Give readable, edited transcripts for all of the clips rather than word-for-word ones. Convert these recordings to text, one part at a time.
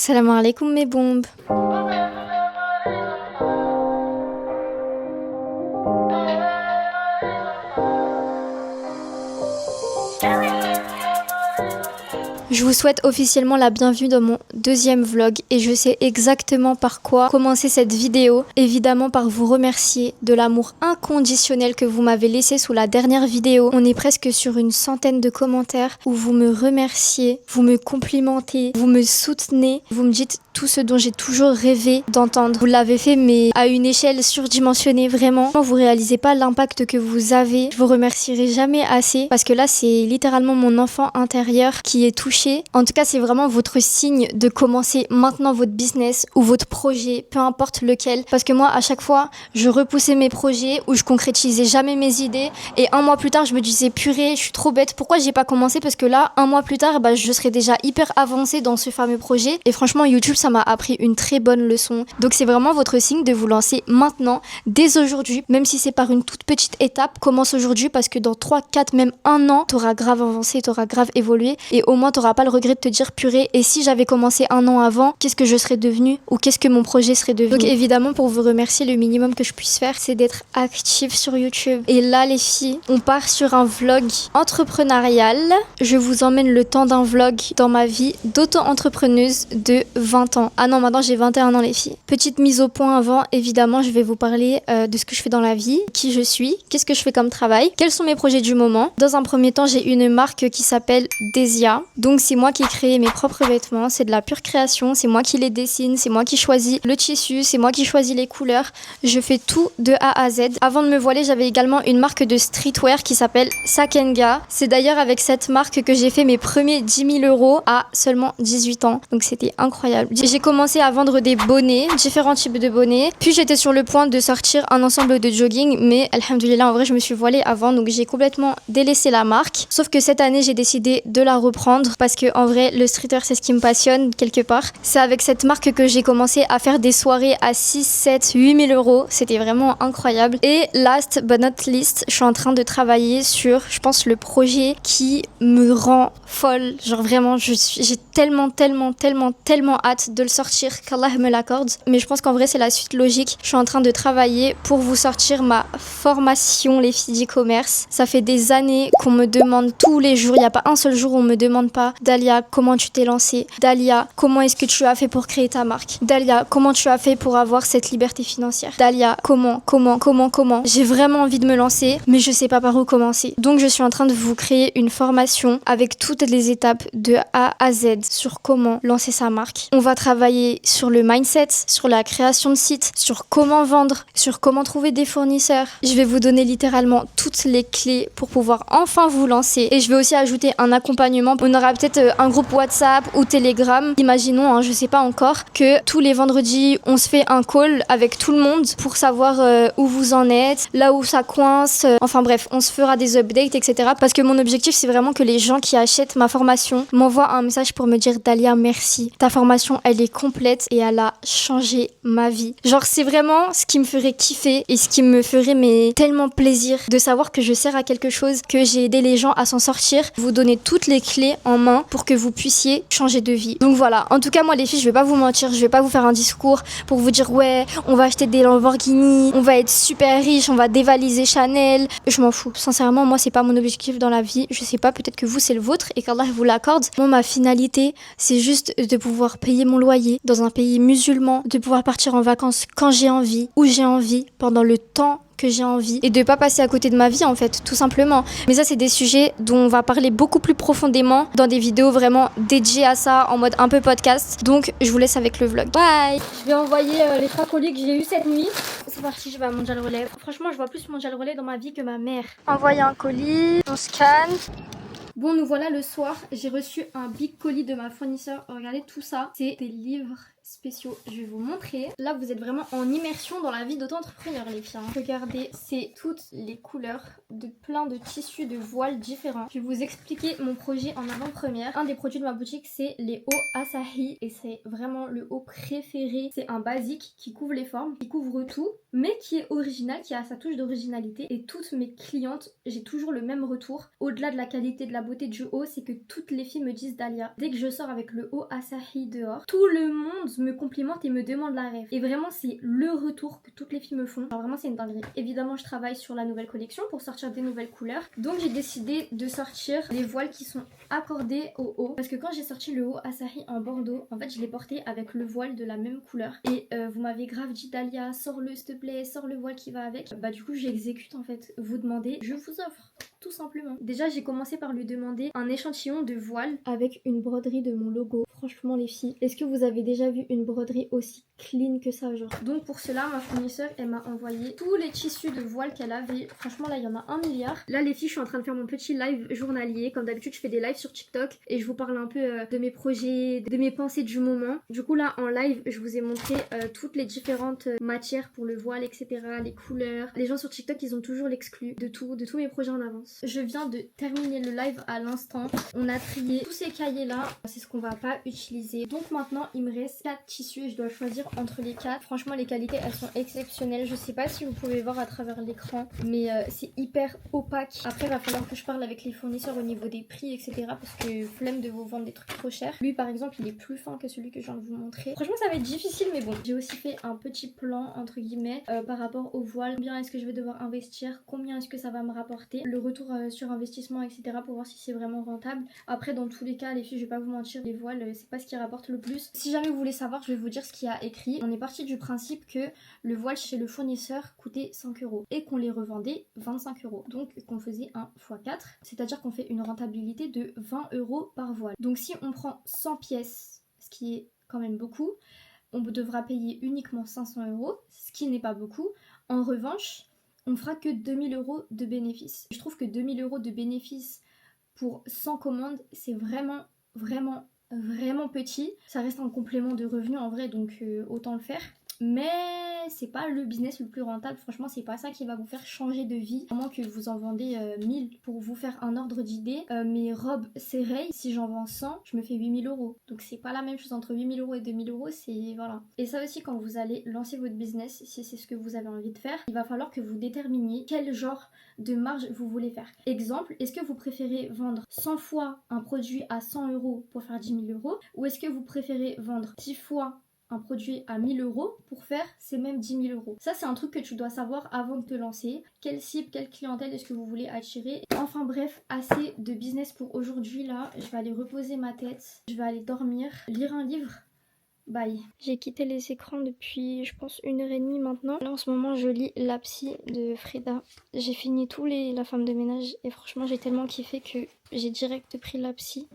Salam alaikum mes bombes. Je vous souhaite officiellement la bienvenue dans mon deuxième vlog et je sais exactement par quoi commencer cette vidéo. Évidemment par vous remercier de l'amour inconditionnel que vous m'avez laissé sous la dernière vidéo. On est presque sur une centaine de commentaires où vous me remerciez, vous me complimentez, vous me soutenez, vous me dites tout ce dont j'ai toujours rêvé d'entendre. Vous l'avez fait mais à une échelle surdimensionnée vraiment. Vous réalisez pas l'impact que vous avez. Je vous remercierai jamais assez parce que là c'est littéralement mon enfant intérieur qui est touché. En tout cas, c'est vraiment votre signe de commencer maintenant votre business ou votre projet, peu importe lequel. Parce que moi, à chaque fois, je repoussais mes projets ou je concrétisais jamais mes idées. Et un mois plus tard, je me disais, purée, je suis trop bête. Pourquoi j'ai pas commencé? Parce que là, un mois plus tard, je serais déjà hyper avancée dans ce fameux projet. Et franchement, YouTube, ça m'a appris une très bonne leçon. Donc, c'est vraiment votre signe de vous lancer maintenant, dès aujourd'hui. Même si c'est par une toute petite étape, commence aujourd'hui parce que dans 3, 4, même 1 an, t'auras grave avancé, t'auras grave évolué. Et au moins, t'auras pas le regret de te dire purée, et si j'avais commencé 1 an avant, qu'est-ce que je serais devenue ou qu'est-ce que mon projet serait devenu. Donc évidemment, pour vous remercier, le minimum que je puisse faire, c'est d'être active sur YouTube. Et là les filles, on part sur un vlog entrepreneurial. Je vous emmène le temps d'un vlog dans ma vie d'auto-entrepreneuse de 20 ans. Ah non, maintenant j'ai 21 ans les filles. Petite mise au point avant, évidemment je vais vous parler de ce que je fais dans la vie, qui je suis, qu'est-ce que je fais comme travail, quels sont mes projets du moment. Dans un premier temps, j'ai une marque qui s'appelle Desia. Donc c'est moi qui ai créé mes propres vêtements, c'est de la pure création, c'est moi qui les dessine, c'est moi qui choisis le tissu, c'est moi qui choisis les couleurs. Je fais tout de A à Z. Avant de me voiler, j'avais également une marque de streetwear qui s'appelle Sakenga. C'est d'ailleurs avec cette marque que j'ai fait mes premiers 10 000 € à seulement 18 ans. Donc c'était incroyable. J'ai commencé à vendre des bonnets, différents types de bonnets. Puis j'étais sur le point de sortir un ensemble de jogging, mais alhamdoulilah, en vrai, je me suis voilée avant, donc j'ai complètement délaissé la marque. Sauf que cette année, j'ai décidé de la reprendre parce que en vrai le streetwear c'est ce qui me passionne quelque part. C'est avec cette marque que j'ai commencé à faire des soirées à 6, 7, 8 000 €. C'était vraiment incroyable. Et last but not least, je suis en train de travailler sur, je pense, le projet qui me rend folle. Genre vraiment, j'ai tellement hâte de le sortir, qu'Allah me l'accorde. Mais je pense qu'en vrai c'est la suite logique. Je suis en train de travailler pour vous sortir ma formation les filles d'e-commerce. Ça fait des années qu'on me demande tous les jours, il n'y a pas un seul jour où on me demande pas Dalia, comment tu t'es lancée? Dalia, comment est-ce que tu as fait pour créer ta marque? Dalia, comment tu as fait pour avoir cette liberté financière? Dalia, comment? J'ai vraiment envie de me lancer, mais je sais pas par où commencer. Donc je suis en train de vous créer une formation avec toutes les étapes de A à Z sur comment lancer sa marque. On va travailler sur le mindset, sur la création de sites, sur comment vendre, sur comment trouver des fournisseurs. Je vais vous donner littéralement toutes les clés pour pouvoir enfin vous lancer. Et je vais aussi ajouter un accompagnement. On aura peut-être un groupe WhatsApp ou Telegram. Imaginons, je sais pas encore, que tous les vendredis, on se fait un call avec tout le monde pour savoir où vous en êtes, là où ça coince. Enfin bref, on se fera des updates, etc. Parce que mon objectif, c'est vraiment que les gens qui achètent ma formation m'envoient un message pour me dire Dalia, merci. Ta formation, elle est complète et elle a changé ma vie. Genre, c'est vraiment ce qui me ferait kiffer et ce qui me ferait tellement plaisir de savoir que je sers à quelque chose, que j'ai aidé les gens à s'en sortir. Vous donner toutes les clés en main pour que vous puissiez changer de vie. Donc voilà, en tout cas moi les filles, je vais pas vous mentir, je vais pas vous faire un discours pour vous dire ouais, on va acheter des Lamborghini, on va être super riche, on va dévaliser Chanel. Je m'en fous. Sincèrement, moi c'est pas mon objectif dans la vie. Je sais pas, peut-être que vous c'est le vôtre et qu'Allah vous l'accorde. Moi ma finalité, c'est juste de pouvoir payer mon loyer dans un pays musulman, de pouvoir partir en vacances quand j'ai envie, où j'ai envie, pendant le temps que j'ai envie et de pas passer à côté de ma vie en fait, tout simplement. Mais ça c'est des sujets dont on va parler beaucoup plus profondément dans des vidéos vraiment dédiées à ça en mode un peu podcast. Donc je vous laisse avec le vlog. Bye. Je vais envoyer les 3 colis que j'ai eu cette nuit. C'est parti, je vais à Mondial Relais. Franchement je vois plus Mondial Relais dans ma vie que ma mère. Envoyer un colis, on scanne. Bon, nous voilà le soir. J'ai reçu un big colis de ma fournisseur. Regardez tout ça. C'est des livres. spéciaux. Je vais vous montrer. Là, vous êtes vraiment en immersion dans la vie d'auto-entrepreneur, les filles. Regardez, c'est toutes les couleurs de plein de tissus de voiles différents. Je vais vous expliquer mon projet en avant-première. Un des produits de ma boutique, c'est les hauts Asahi et c'est vraiment le haut préféré. C'est un basique qui couvre les formes, qui couvre tout, mais qui est original, qui a sa touche d'originalité. Et toutes mes clientes, j'ai toujours le même retour. Au-delà de la qualité, de la beauté du haut, c'est que toutes les filles me disent: Dalia, dès que je sors avec le haut Asahi dehors, tout le monde me complimente et me demande la rêve. Et vraiment, c'est le retour que toutes les filles me font. Alors vraiment, c'est une dinguerie. Évidemment, je travaille sur la nouvelle collection pour sortir des nouvelles couleurs. Donc j'ai décidé de sortir les voiles qui sont accordés au haut. Parce que quand j'ai sorti le haut Asahi en bordeaux, en fait, je l'ai porté avec le voile de la même couleur. Et vous m'avez grave dit: Dalia, sors-le s'il te plaît, sors le voile qui va avec. Bah du coup, j'exécute en fait. Vous demandez, je vous offre. Tout simplement. Déjà, j'ai commencé par lui demander un échantillon de voile avec une broderie de mon logo. Franchement, les filles, est-ce que vous avez déjà vu une broderie aussi clean que ça, genre? Donc pour cela, ma fournisseur, elle m'a envoyé tous les tissus de voile qu'elle avait. Franchement, là, il y en a 1 milliard. Là, les filles, je suis en train de faire mon petit live journalier. Comme d'habitude, je fais des lives sur TikTok et je vous parle un peu de mes projets, de mes pensées du moment. Du coup, là, en live, je vous ai montré toutes les différentes matières pour le voile, etc. Les couleurs. Les gens sur TikTok, ils ont toujours l'exclu de tous mes projets en avance. Je viens de terminer le live à l'instant. On a trié tous ces cahiers là. C'est ce qu'on va pas utiliser. Donc maintenant il me reste 4 tissus et je dois choisir entre les 4. Franchement les qualités elles sont exceptionnelles. Je sais pas si vous pouvez voir à travers l'écran, mais c'est hyper opaque. Après il va falloir que je parle avec les fournisseurs au niveau des prix, etc. Parce que flemme de vous vendre des trucs trop chers. Lui par exemple il est plus fin que celui que je viens de vous montrer. Franchement ça va être difficile, mais bon. J'ai aussi fait un petit plan entre guillemets par rapport au voile. Combien est-ce que je vais devoir investir, combien est-ce que ça va me rapporter, le retour sur investissement, etc. pour voir si c'est vraiment rentable. Après dans tous les cas les filles, je vais pas vous mentir, les voiles c'est pas ce qui rapporte le plus. Si jamais vous voulez savoir, je vais vous dire ce qu'il y a écrit. On est parti du principe que le voile chez le fournisseur coûtait 5 € et qu'on les revendait 25 €. Donc qu'on faisait un x4, c'est-à-dire qu'on fait une rentabilité de 20 € par voile. Donc si on prend 100 pièces, ce qui est quand même beaucoup, on devra payer uniquement 500 €, ce qui n'est pas beaucoup. En revanche, on fera que 2000 € de bénéfices. Je trouve que 2000 € de bénéfices pour 100 commandes, c'est vraiment petit. Ça reste un complément de revenu en vrai, donc autant le faire. Mais c'est pas le business le plus rentable. Franchement, c'est pas ça qui va vous faire changer de vie. À moins que vous en vendez 1000 pour vous faire un ordre d'idée. Mes robes serrées, si j'en vends 100, je me fais 8000 €. Donc c'est pas la même chose entre 8000 € et 2000 €. C'est voilà. Et ça aussi, quand vous allez lancer votre business, si c'est ce que vous avez envie de faire, il va falloir que vous déterminiez quel genre de marge vous voulez faire. Exemple, est-ce que vous préférez vendre 100 fois un produit à 100 € pour faire 10 000 € ou est-ce que vous préférez vendre 10 fois un produit à 1000 € pour faire ces mêmes 10 000 €. Ça, c'est un truc que tu dois savoir avant de te lancer. Quelle cible, quelle clientèle est-ce que vous voulez attirer? Enfin bref, assez de business pour aujourd'hui là. Je vais aller reposer ma tête, je vais aller dormir, lire un livre. Bye. J'ai quitté les écrans depuis, je pense, 1h30 maintenant. Là, en ce moment, je lis La Psy de Frida. J'ai fini La femme de ménage et franchement, j'ai tellement kiffé que j'ai direct pris La Psy.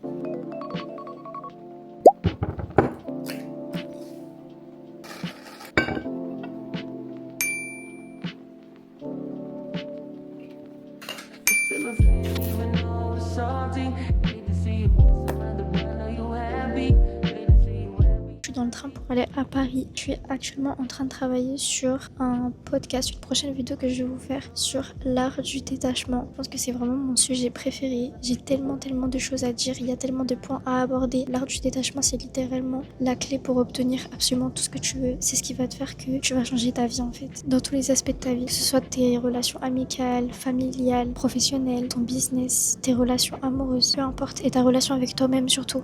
Dans le train pour aller à Paris. Je suis actuellement en train de travailler sur un podcast, une prochaine vidéo que je vais vous faire sur l'art du détachement. Je pense que c'est vraiment mon sujet préféré. J'ai tellement de choses à dire, il y a tellement de points à aborder. L'art du détachement, c'est littéralement la clé pour obtenir absolument tout ce que tu veux. C'est ce qui va te faire que tu vas changer ta vie en fait, dans tous les aspects de ta vie, que ce soit tes relations amicales, familiales, professionnelles, ton business, tes relations amoureuses, peu importe, et ta relation avec toi-même surtout,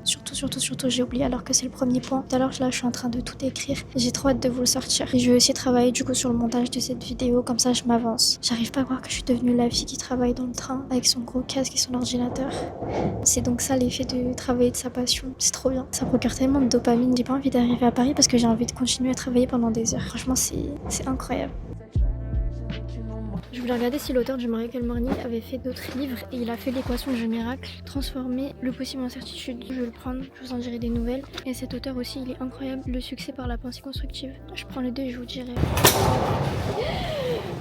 j'ai oublié alors que c'est le premier point. Tout à l'heure, là, je suis en train de tout écrire. J'ai trop hâte de vous le sortir. Et je vais aussi travailler du coup sur le montage de cette vidéo. Comme ça, je m'avance. J'arrive pas à croire que je suis devenue la fille qui travaille dans le train avec son gros casque et son ordinateur. C'est donc ça l'effet de travailler de sa passion. C'est trop bien. Ça procure tellement de dopamine. J'ai pas envie d'arriver à Paris parce que j'ai envie de continuer à travailler pendant des heures. Franchement, c'est incroyable. Je voulais regarder si l'auteur du Miracle Morning avait fait d'autres livres et il a fait l'équation du miracle, transformer le possible en certitude. Je vais le prendre, je vous en dirai des nouvelles. Et cet auteur aussi, il est incroyable, le succès par la pensée constructive. Je prends les deux et je vous dirai.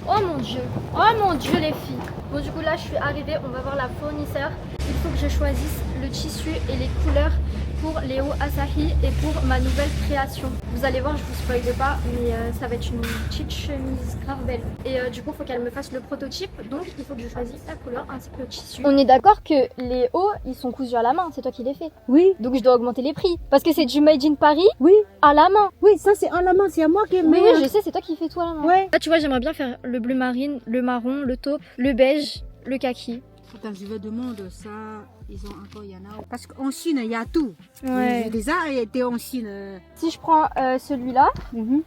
Oh mon dieu les filles. Bon du coup là je suis arrivée, on va voir la fournisseur. Il faut que je choisisse le tissu et les couleurs pour Léo Asahi et pour ma nouvelle création. Vous allez voir, je vous spoil pas, mais ça va être une petite chemise grave belle. Et du coup, il faut qu'elle me fasse le prototype, donc il faut que je choisisse la couleur ainsi que le tissu. On est d'accord que les hauts, ils sont cousus à la main, c'est toi qui les fais. Oui. Donc je dois augmenter les prix. Parce que c'est du Made in Paris Oui. à la main. Oui, ça c'est à la main, c'est à moi qui ai Oui, oui, je sais, c'est toi qui fais tout à la main. Ouais. Là, tu vois, j'aimerais bien faire le bleu marine, le marron, le taupe, le beige, le kaki. Quand je vais demander ça, ils ont encore, il y en a. Parce qu'en Chine, il y a tout. Ouais. J'ai déjà été en Chine. Si je prends celui-là,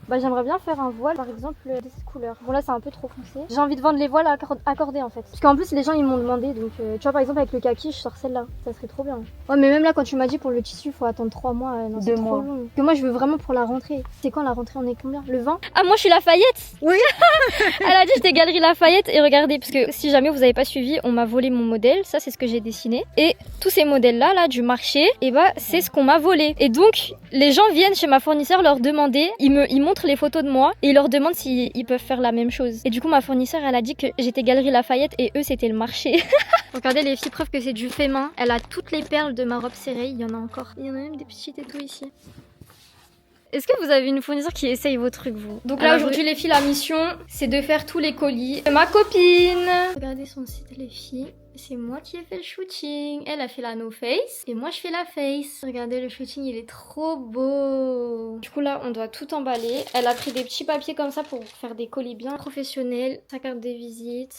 bah, j'aimerais bien faire un voile, par exemple, de cette couleur. Bon, là, c'est un peu trop foncé. J'ai envie de vendre les voiles accordés, en fait. Parce qu'en plus, les gens, ils m'ont demandé. Donc, tu vois, par exemple, avec le kaki, je sors celle-là. Ça serait trop bien. Ouais, mais même là, quand tu m'as dit pour le tissu, il faut attendre 3 mois. Non, c'est 2 trop mois. long. Parce que moi, je veux vraiment pour la rentrée. C'est quand la rentrée? On est combien? Le 20? Ah, moi, je suis Lafayette. Oui. Elle a dit, j'étais Galerie Lafayette. Et regardez, parce que si jamais vous avez pas suivi, on m'a volé mon modèle. Ça, c'est ce que j'ai dessiné. Et tous ces modèles-là, là, du marché, et bah, c'est ce qu'on m'a volé. Et donc, les gens viennent chez ma fournisseur leur demander, ils montrent les photos de moi et ils leur demandent s'ils peuvent faire la même chose. Et du coup, ma fournisseur, elle a dit que j'étais Galerie Lafayette et eux, c'était le marché. Regardez les filles, preuve que c'est du fait main. Elle a toutes les perles de ma robe serrée, il y en a encore. Il y en a même des petites et tout ici. Est-ce que vous avez une fournisseur qui essaye vos trucs, vous? Donc là, aujourd'hui, les filles, la mission, c'est de faire tous les colis de ma copine. Regardez son site, les filles. C'est moi qui ai fait le shooting. Elle a fait la no face et moi je fais la face. Regardez, le shooting, il est trop beau. Du coup là, on doit tout emballer. Elle a pris des petits papiers comme ça pour faire des colis bien professionnels. Sa carte de visite.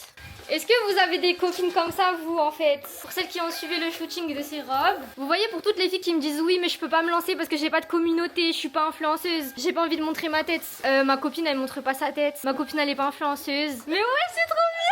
Est-ce que vous avez des copines comme ça, vous, en fait? Pour celles qui ont suivi le shooting de ces robes. Vous voyez, pour toutes les filles qui me disent oui, mais je peux pas me lancer parce que j'ai pas de communauté, je suis pas influenceuse, j'ai pas envie de montrer ma tête. Ma copine, elle montre pas sa tête. Ma copine, elle est pas influenceuse. Mais ouais, c'est trop bien!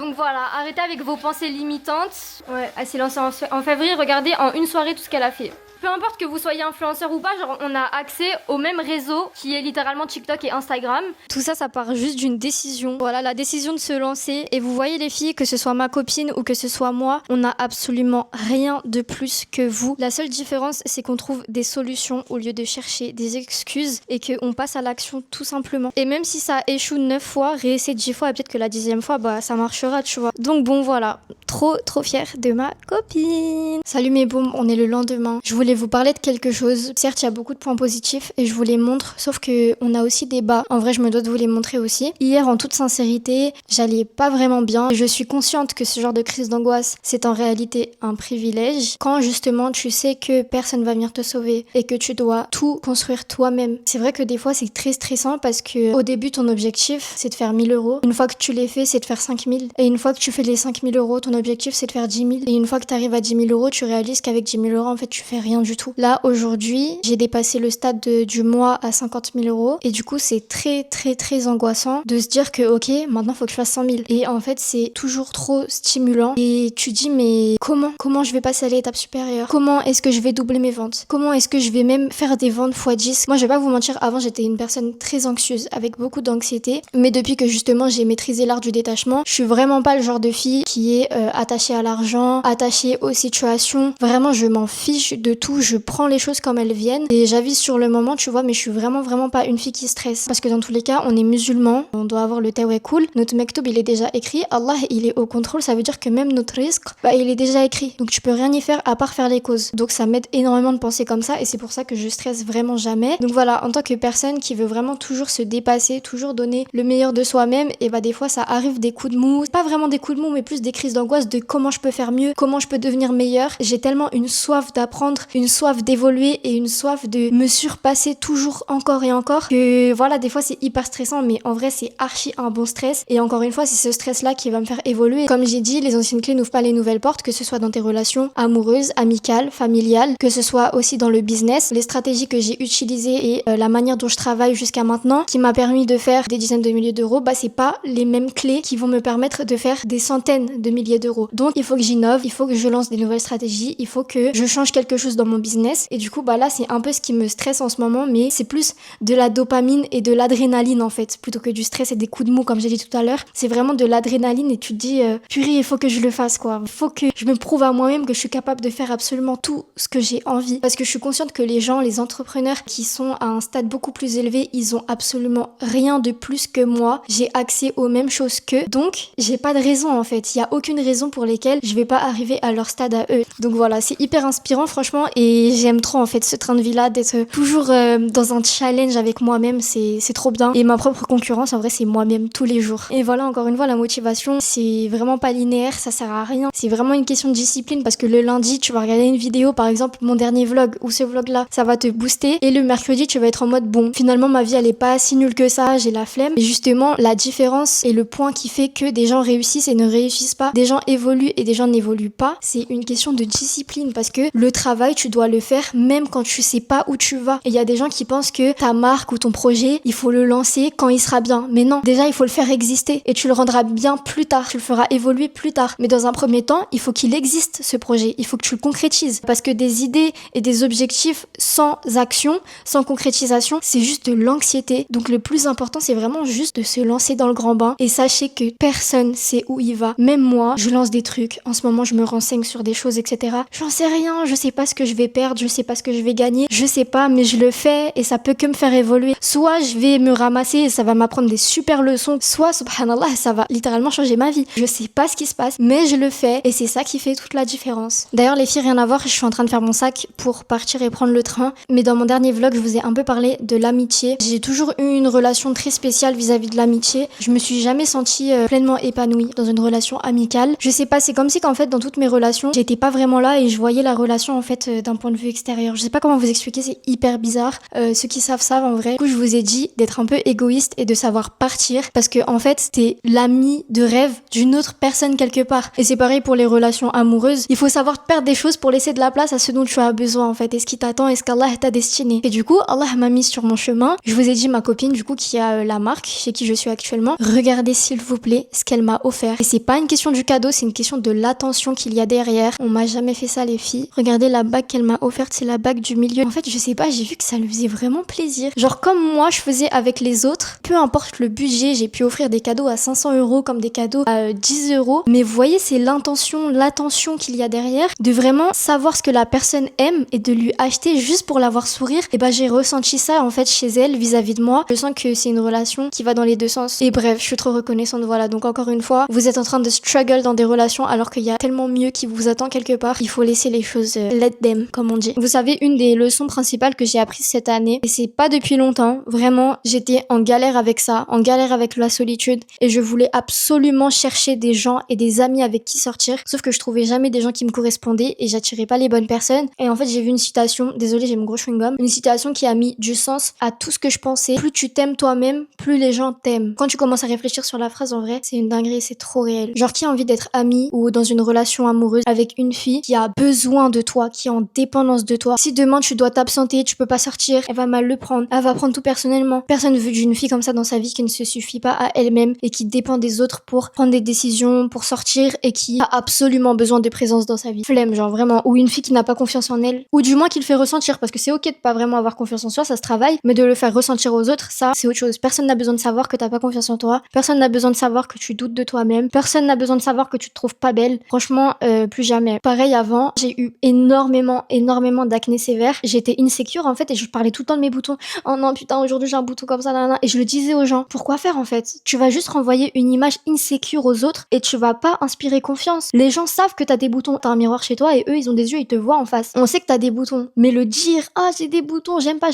Donc voilà, arrêtez avec vos pensées limitantes. Ouais, elle s'est lancée en février, regardez en une soirée tout ce qu'elle a fait. Peu importe que vous soyez influenceur ou pas, genre on a accès au même réseau qui est littéralement TikTok et Instagram. Tout ça, ça part juste d'une décision. Voilà, la décision de se lancer. Et vous voyez les filles, que ce soit ma copine ou que ce soit moi, on n'a absolument rien de plus que vous. La seule différence, c'est qu'on trouve des solutions au lieu de chercher des excuses et qu'on passe à l'action tout simplement. Et même si ça échoue 9 fois, réessayer 10 fois et peut-être que la 10e fois, bah ça marchera, tu vois. Donc bon, voilà. Trop fière de ma copine. Salut mes booms, on est le lendemain. Je voulais vous parler de quelque chose. Certes, il y a beaucoup de points positifs et je vous les montre, sauf que on a aussi des bas. En vrai, je me dois de vous les montrer aussi. Hier, en toute sincérité, j'allais pas vraiment bien. Je suis consciente que ce genre de crise d'angoisse, c'est en réalité un privilège. Quand justement, tu sais que personne va venir te sauver et que tu dois tout construire toi-même. C'est vrai que des fois, c'est très stressant parce que au début, ton objectif, c'est de faire 1000 euros. Une fois que tu les fais, c'est de faire 5000. Et une fois que tu fais les 5000 euros, ton objectif, c'est de faire 10 000. Et une fois que tu arrives à 10 000 euros, tu réalises qu'avec 10 000 euros, en fait, tu fais rien du tout. Là, aujourd'hui, j'ai dépassé le stade du mois à 50 000 euros. Et du coup, c'est très angoissant de se dire que, ok, maintenant, faut que je fasse 100 000. Et en fait, c'est toujours trop stimulant. Et tu dis, mais comment je vais passer à l'étape supérieure? Comment est-ce que je vais doubler mes ventes? Comment est-ce que je vais même faire des ventes x10? Moi, je vais pas vous mentir, avant, j'étais une personne très anxieuse, avec beaucoup d'anxiété. Mais depuis que justement, j'ai maîtrisé l'art du détachement, je suis vraiment pas le genre de fille qui est attachée à l'argent, attachée aux situations. Vraiment, je m'en fiche de tout. Je prends les choses comme elles viennent et j'avise sur le moment, tu vois, mais je suis vraiment pas une fille qui stresse. Parce que dans tous les cas, on est musulmans, on doit avoir le tawakul cool. Notre mektoub, il est déjà écrit. Allah, il est au contrôle. Ça veut dire que même notre risque, bah, il est déjà écrit. Donc tu peux rien y faire à part faire les causes. Donc ça m'aide énormément de penser comme ça et c'est pour ça que je stresse vraiment jamais. Donc voilà, en tant que personne qui veut vraiment toujours se dépasser, toujours donner le meilleur de soi-même, et bah des fois ça arrive des coups de mou. Pas vraiment des coups de mou, mais plus des crises d'angoisse de comment je peux faire mieux, comment je peux devenir meilleure. J'ai tellement une soif d'apprendre, une soif d'évoluer et une soif de me surpasser toujours encore et encore que voilà, des fois c'est hyper stressant, mais en vrai c'est archi un bon stress. Et encore une fois, c'est ce stress-là qui va me faire évoluer. Comme j'ai dit, les anciennes clés n'ouvrent pas les nouvelles portes, que ce soit dans tes relations amoureuses, amicales, familiales, que ce soit aussi dans le business. Les stratégies que j'ai utilisées et la manière dont je travaille jusqu'à maintenant, qui m'a permis de faire des dizaines de milliers d'euros, bah c'est pas les mêmes clés qui vont me permettre de faire des centaines de milliers d'euros. Donc il faut que j'innove, il faut que je lance des nouvelles stratégies, il faut que je change quelque chose dans mon business. Et du coup, bah là c'est un peu ce qui me stresse en ce moment, mais c'est plus de la dopamine et de l'adrénaline en fait, plutôt que du stress et des coups de mou comme j'ai dit tout à l'heure. C'est vraiment de l'adrénaline et tu te dis purée, il faut que je le fasse quoi. Il faut que je me prouve à moi-même que je suis capable de faire absolument tout ce que j'ai envie. Parce que je suis consciente que les gens, les entrepreneurs qui sont à un stade beaucoup plus élevé, ils ont absolument rien de plus que moi. J'ai accès aux mêmes choses qu'eux. Donc, j'ai pas de raison en fait. Il y a aucune raison raisons pour lesquelles je vais pas arriver à leur stade à eux. Donc voilà, c'est hyper inspirant franchement et j'aime trop en fait ce train de vie là, d'être toujours dans un challenge avec moi-même, c'est trop bien. Et ma propre concurrence en vrai c'est moi-même tous les jours. Et voilà, encore une fois, la motivation c'est vraiment pas linéaire, ça sert à rien. C'est vraiment une question de discipline parce que le lundi tu vas regarder une vidéo, par exemple mon dernier vlog ou ce vlog là, ça va te booster et le mercredi tu vas être en mode bon, finalement ma vie elle est pas si nulle que ça, j'ai la flemme. Et justement la différence et le point qui fait que des gens réussissent et ne réussissent pas, des gens évoluent et des gens n'évoluent pas, c'est une question de discipline parce que le travail tu dois le faire même quand tu sais pas où tu vas. Et il y a des gens qui pensent que ta marque ou ton projet, il faut le lancer quand il sera bien. Mais non, déjà il faut le faire exister et tu le rendras bien plus tard, tu le feras évoluer plus tard. Mais dans un premier temps, il faut qu'il existe ce projet, il faut que tu le concrétises parce que des idées et des objectifs sans action, sans concrétisation, c'est juste de l'anxiété. Donc le plus important, c'est vraiment juste de se lancer dans le grand bain et sachez que personne sait où il va. Même moi, je lance des trucs. En ce moment, je me renseigne sur des choses, etc. J'en sais rien, je sais pas ce que je vais perdre, je sais pas ce que je vais gagner, je sais pas, mais je le fais et ça peut que me faire évoluer. Soit je vais me ramasser et ça va m'apprendre des super leçons, soit, subhanallah, ça va littéralement changer ma vie. Je sais pas ce qui se passe, mais je le fais et c'est ça qui fait toute la différence. D'ailleurs, les filles, rien à voir, je suis en train de faire mon sac pour partir et prendre le train. Mais dans mon dernier vlog, je vous ai un peu parlé de l'amitié. J'ai toujours eu une relation très spéciale vis-à-vis de l'amitié. Je me suis jamais sentie pleinement épanouie dans une relation amicale. Je sais pas, c'est comme si qu'en fait dans toutes mes relations, j'étais pas vraiment là et je voyais la relation en fait d'un point de vue extérieur. Je sais pas comment vous expliquer, c'est hyper bizarre. Ceux qui savent en vrai. Du coup, je vous ai dit d'être un peu égoïste et de savoir partir parce que en fait, c'était l'ami de rêve d'une autre personne quelque part. Et c'est pareil pour les relations amoureuses. Il faut savoir perdre des choses pour laisser de la place à ce dont tu as besoin en fait. Et ce qui t'attend, et ce qu'Allah t'a destiné. Et du coup, Allah m'a mis sur mon chemin. Je vous ai dit, ma copine du coup qui a la marque chez qui je suis actuellement, regardez s'il vous plaît ce qu'elle m'a offert. Et c'est pas une question du cadeau, c'est une question de l'attention qu'il y a derrière. On m'a jamais fait ça les filles. Regardez la bague qu'elle m'a offerte, c'est la bague du milieu. En fait, je sais pas, j'ai vu que ça lui faisait vraiment plaisir. Genre comme moi je faisais avec les autres, peu importe le budget, j'ai pu offrir des cadeaux à 500 € comme des cadeaux à 10 €. Mais vous voyez, c'est l'intention, l'attention qu'il y a derrière, de vraiment savoir ce que la personne aime et de lui acheter juste pour la voir sourire. Et bah j'ai ressenti ça en fait chez elle vis-à-vis de moi. Je sens que c'est une relation qui va dans les deux sens. Et bref, je suis trop reconnaissante, voilà. Donc encore une fois, vous êtes en train de struggle dans des relations alors qu'il y a tellement mieux qui vous attend quelque part. Il faut laisser les choses let them, comme on dit. Vous savez, une des leçons principales que j'ai apprises cette année, et c'est pas depuis longtemps, vraiment, j'étais en galère avec ça, en galère avec la solitude, et je voulais absolument chercher des gens et des amis avec qui sortir, sauf que je trouvais jamais des gens qui me correspondaient et j'attirais pas les bonnes personnes. Et en fait, j'ai vu une citation, désolée, j'ai mon gros chewing-gum, une citation qui a mis du sens à tout ce que je pensais. Plus tu t'aimes toi-même, plus les gens t'aiment. Quand tu commences à réfléchir sur la phrase, en vrai, c'est une dinguerie, c'est trop réel. Genre, qui a envie d'être ami ou dans une relation amoureuse avec une fille qui a besoin de toi, qui est en dépendance de toi? Si demain tu dois t'absenter, tu peux pas sortir, elle va mal le prendre, elle va prendre tout personnellement. Personne ne veut d'une fille comme ça dans sa vie qui ne se suffit pas à elle-même et qui dépend des autres pour prendre des décisions, pour sortir et qui a absolument besoin de présence dans sa vie. Flemme, genre vraiment. Ou une fille qui n'a pas confiance en elle, ou du moins qui le fait ressentir, parce que c'est ok de pas vraiment avoir confiance en soi, ça se travaille, mais de le faire ressentir aux autres, ça c'est autre chose. Personne n'a besoin de savoir que t'as pas confiance en toi, personne n'a besoin de savoir que tu doutes de toi-même, personne n'a besoin de savoir que tu te trouves pas belle. Franchement, plus jamais. Pareil avant, j'ai eu énormément d'acné sévère. J'étais insécure en fait et je parlais tout le temps de mes boutons. Oh non putain, aujourd'hui j'ai un bouton comme ça, nanana. Et je le disais aux gens. Pourquoi faire en fait? Tu vas juste renvoyer une image insécure aux autres et tu vas pas inspirer confiance. Les gens savent que t'as des boutons, t'as un miroir chez toi et eux ils ont des yeux, ils te voient en face. On sait que t'as des boutons, mais le dire ah j'ai des boutons, j'aime pas,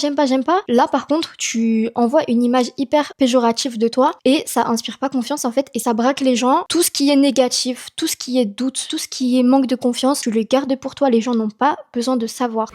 là par contre tu envoies une image hyper péjorative de toi et ça inspire pas confiance en fait et ça braque les gens. Tout ce qui est négatif, tout ce qui est doute, tout ce qui est manque de confiance, tu le gardes pour toi, les gens n'ont pas besoin de savoir.